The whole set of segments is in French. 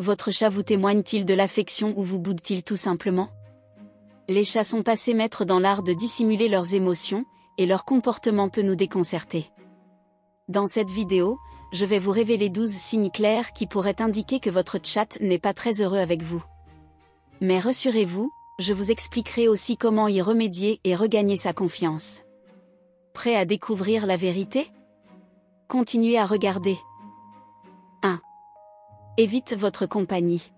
Votre chat vous témoigne-t-il de l'affection ou vous boude-t-il tout simplement? Les chats sont passés maîtres dans l'art de dissimuler leurs émotions, et leur comportement peut nous déconcerter. Dans cette vidéo, je vais vous révéler 12 signes clairs qui pourraient indiquer que votre chat n'est pas très heureux avec vous. Mais rassurez-vous, je vous expliquerai aussi comment y remédier et regagner sa confiance. Prêt à découvrir la vérité? Continuez à regarder. 1. Évite votre compagnie.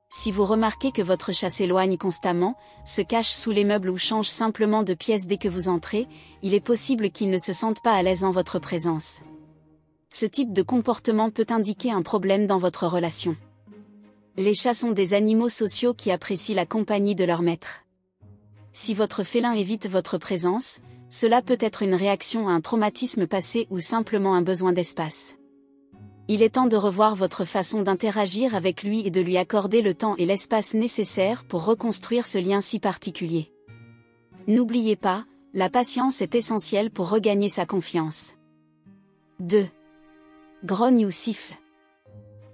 Si vous remarquez que votre chat s'éloigne constamment, se cache sous les meubles ou change simplement de pièce dès que vous entrez, il est possible qu'il ne se sente pas à l'aise en votre présence. Ce type de comportement peut indiquer un problème dans votre relation. Les chats sont des animaux sociaux qui apprécient la compagnie de leur maître. Si votre félin évite votre présence, cela peut être une réaction à un traumatisme passé ou simplement un besoin d'espace. Il est temps de revoir votre façon d'interagir avec lui et de lui accorder le temps et l'espace nécessaires pour reconstruire ce lien si particulier. N'oubliez pas, la patience est essentielle pour regagner sa confiance. 2. Grogne ou siffle.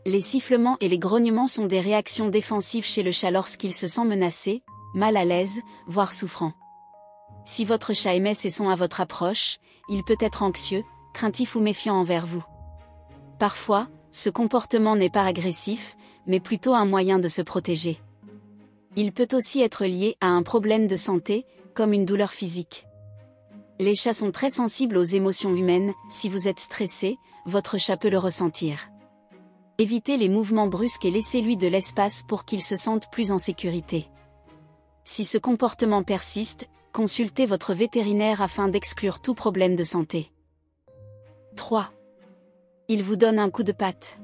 Les sifflements et les grognements sont des réactions défensives chez le chat lorsqu'il se sent menacé, mal à l'aise, voire souffrant. Si votre chat émet ces sons à votre approche, il peut être anxieux, craintif ou méfiant envers vous. Parfois, ce comportement n'est pas agressif, mais plutôt un moyen de se protéger. Il peut aussi être lié à un problème de santé, comme une douleur physique. Les chats sont très sensibles aux émotions humaines, si vous êtes stressé, votre chat peut le ressentir. Évitez les mouvements brusques et laissez-lui de l'espace pour qu'il se sente plus en sécurité. Si ce comportement persiste, consultez votre vétérinaire afin d'exclure tout problème de santé. 3. Il vous donne un coup de patte.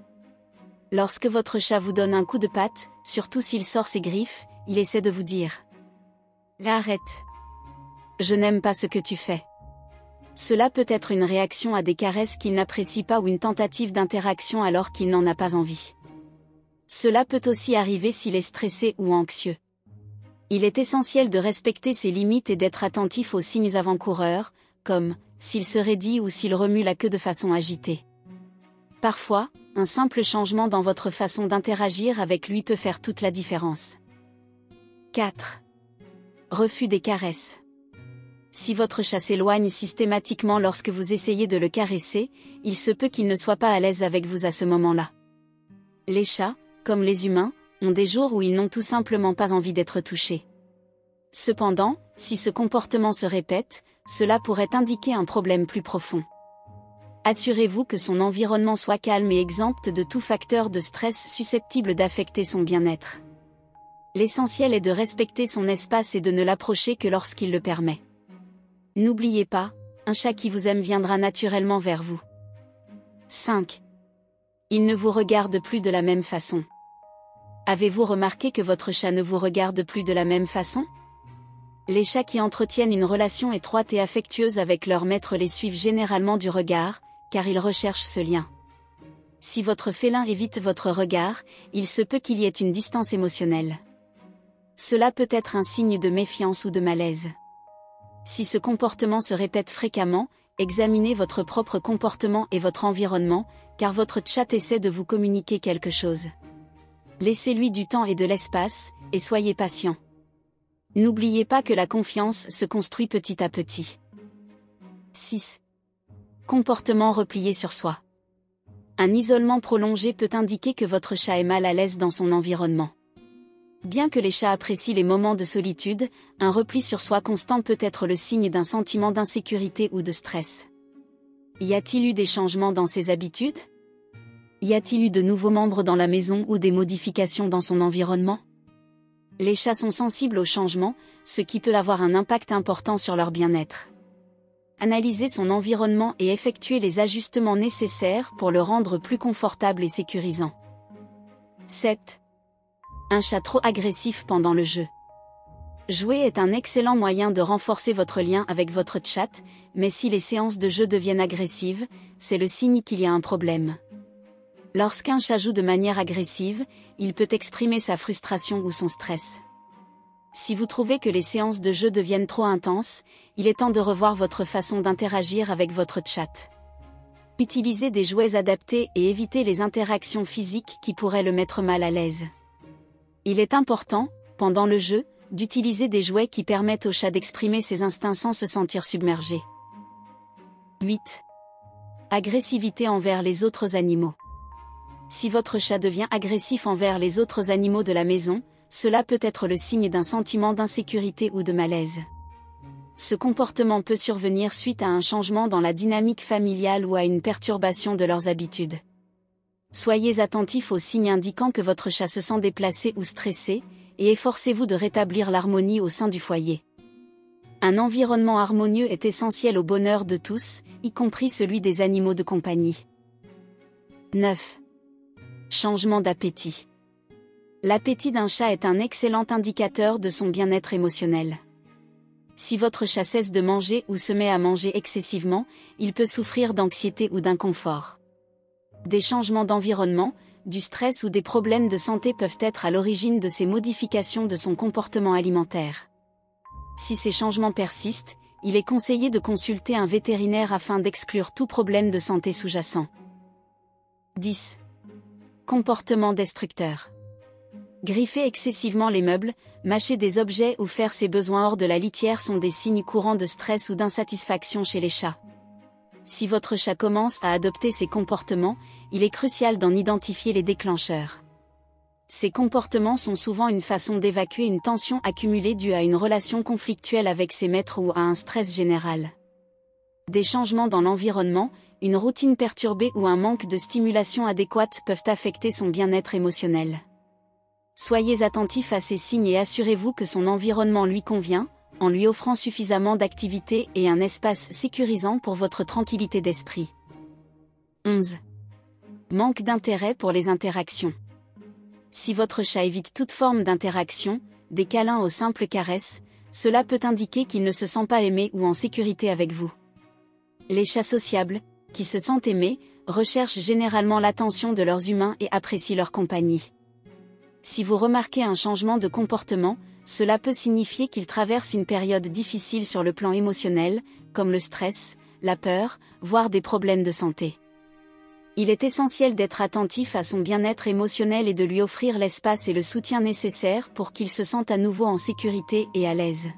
Lorsque votre chat vous donne un coup de patte, surtout s'il sort ses griffes, il essaie de vous dire « Arrête. Je n'aime pas ce que tu fais. » Cela peut être une réaction à des caresses qu'il n'apprécie pas ou une tentative d'interaction alors qu'il n'en a pas envie. Cela peut aussi arriver s'il est stressé ou anxieux. Il est essentiel de respecter ses limites et d'être attentif aux signes avant-coureurs, comme s'il se raidit ou s'il remue la queue de façon agitée. Parfois, un simple changement dans votre façon d'interagir avec lui peut faire toute la différence. 4. Refus des caresses. Si votre chat s'éloigne systématiquement lorsque vous essayez de le caresser, il se peut qu'il ne soit pas à l'aise avec vous à ce moment-là. Les chats, comme les humains, ont des jours où ils n'ont tout simplement pas envie d'être touchés. Cependant, si ce comportement se répète, cela pourrait indiquer un problème plus profond. Assurez-vous que son environnement soit calme et exempt de tout facteur de stress susceptible d'affecter son bien-être. L'essentiel est de respecter son espace et de ne l'approcher que lorsqu'il le permet. N'oubliez pas, un chat qui vous aime viendra naturellement vers vous. 5. Il ne vous regarde plus de la même façon. Avez-vous remarqué que votre chat ne vous regarde plus de la même façon? Les chats qui entretiennent une relation étroite et affectueuse avec leur maître les suivent généralement du regard, car ils recherchent ce lien. Si votre félin évite votre regard, il se peut qu'il y ait une distance émotionnelle. Cela peut être un signe de méfiance ou de malaise. Si ce comportement se répète fréquemment, examinez votre propre comportement et votre environnement, car votre chat essaie de vous communiquer quelque chose. Laissez-lui du temps et de l'espace, et soyez patient. N'oubliez pas que la confiance se construit petit à petit. 6. Comportement replié sur soi. Un isolement prolongé peut indiquer que votre chat est mal à l'aise dans son environnement. Bien que les chats apprécient les moments de solitude, un repli sur soi constant peut être le signe d'un sentiment d'insécurité ou de stress. Y a-t-il eu des changements dans ses habitudes? Y a-t-il eu de nouveaux membres dans la maison ou des modifications dans son environnement? Les chats sont sensibles aux changements, ce qui peut avoir un impact important sur leur bien-être. Analysez son environnement et effectuez les ajustements nécessaires pour le rendre plus confortable et sécurisant. 7. Un chat trop agressif pendant le jeu. Jouer est un excellent moyen de renforcer votre lien avec votre chat, mais si les séances de jeu deviennent agressives, c'est le signe qu'il y a un problème. Lorsqu'un chat joue de manière agressive, il peut exprimer sa frustration ou son stress. Si vous trouvez que les séances de jeu deviennent trop intenses, il est temps de revoir votre façon d'interagir avec votre chat. Utilisez des jouets adaptés et évitez les interactions physiques qui pourraient le mettre mal à l'aise. Il est important, pendant le jeu, d'utiliser des jouets qui permettent au chat d'exprimer ses instincts sans se sentir submergé. 8. Agressivité envers les autres animaux. Si votre chat devient agressif envers les autres animaux de la maison, cela peut être le signe d'un sentiment d'insécurité ou de malaise. Ce comportement peut survenir suite à un changement dans la dynamique familiale ou à une perturbation de leurs habitudes. Soyez attentif aux signes indiquant que votre chat se sent déplacé ou stressé, et efforcez-vous de rétablir l'harmonie au sein du foyer. Un environnement harmonieux est essentiel au bonheur de tous, y compris celui des animaux de compagnie. 9. Changement d'appétit. L'appétit d'un chat est un excellent indicateur de son bien-être émotionnel. Si votre chat cesse de manger ou se met à manger excessivement, il peut souffrir d'anxiété ou d'inconfort. Des changements d'environnement, du stress ou des problèmes de santé peuvent être à l'origine de ces modifications de son comportement alimentaire. Si ces changements persistent, il est conseillé de consulter un vétérinaire afin d'exclure tout problème de santé sous-jacent. 10. Comportement destructeur. Griffer excessivement les meubles, mâcher des objets ou faire ses besoins hors de la litière sont des signes courants de stress ou d'insatisfaction chez les chats. Si votre chat commence à adopter ces comportements, il est crucial d'en identifier les déclencheurs. Ces comportements sont souvent une façon d'évacuer une tension accumulée due à une relation conflictuelle avec ses maîtres ou à un stress général. Des changements dans l'environnement, une routine perturbée ou un manque de stimulation adéquate peuvent affecter son bien-être émotionnel. Soyez attentif à ces signes et assurez-vous que son environnement lui convient, en lui offrant suffisamment d'activité et un espace sécurisant pour votre tranquillité d'esprit. 11. Manque d'intérêt pour les interactions. Si votre chat évite toute forme d'interaction, des câlins aux simples caresses, cela peut indiquer qu'il ne se sent pas aimé ou en sécurité avec vous. Les chats sociables, qui se sentent aimés, recherchent généralement l'attention de leurs humains et apprécient leur compagnie. Si vous remarquez un changement de comportement, cela peut signifier qu'il traverse une période difficile sur le plan émotionnel, comme le stress, la peur, voire des problèmes de santé. Il est essentiel d'être attentif à son bien-être émotionnel et de lui offrir l'espace et le soutien nécessaires pour qu'il se sente à nouveau en sécurité et à l'aise.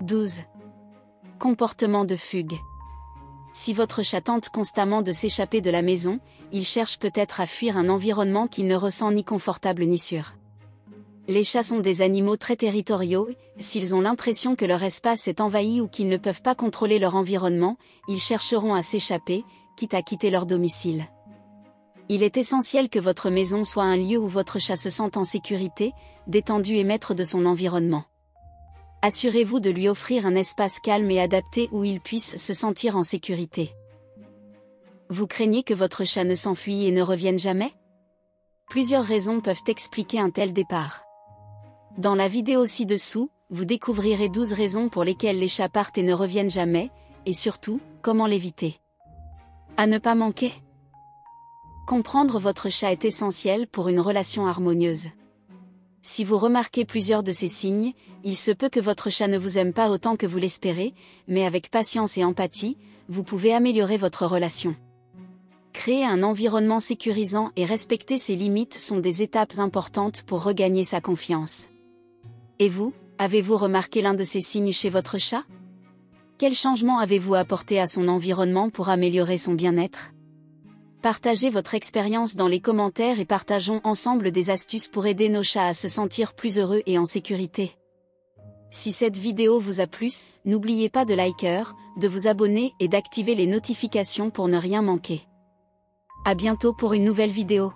12. Comportement de fugue. Si votre chat tente constamment de s'échapper de la maison, il cherche peut-être à fuir un environnement qu'il ne ressent ni confortable ni sûr. Les chats sont des animaux très territoriaux, s'ils ont l'impression que leur espace est envahi ou qu'ils ne peuvent pas contrôler leur environnement, ils chercheront à s'échapper, quitte à quitter leur domicile. Il est essentiel que votre maison soit un lieu où votre chat se sente en sécurité, détendu et maître de son environnement. Assurez-vous de lui offrir un espace calme et adapté où il puisse se sentir en sécurité. Vous craignez que votre chat ne s'enfuit et ne revienne jamais ? Plusieurs raisons peuvent expliquer un tel départ. Dans la vidéo ci-dessous, vous découvrirez 12 raisons pour lesquelles les chats partent et ne reviennent jamais, et surtout, comment l'éviter. À ne pas manquer. Comprendre votre chat est essentiel pour une relation harmonieuse. Si vous remarquez plusieurs de ces signes, il se peut que votre chat ne vous aime pas autant que vous l'espérez, mais avec patience et empathie, vous pouvez améliorer votre relation. Créer un environnement sécurisant et respecter ses limites sont des étapes importantes pour regagner sa confiance. Et vous, avez-vous remarqué l'un de ces signes chez votre chat ? Quel changement avez-vous apporté à son environnement pour améliorer son bien-être ? Partagez votre expérience dans les commentaires et partageons ensemble des astuces pour aider nos chats à se sentir plus heureux et en sécurité. Si cette vidéo vous a plu, n'oubliez pas de liker, de vous abonner et d'activer les notifications pour ne rien manquer. À bientôt pour une nouvelle vidéo.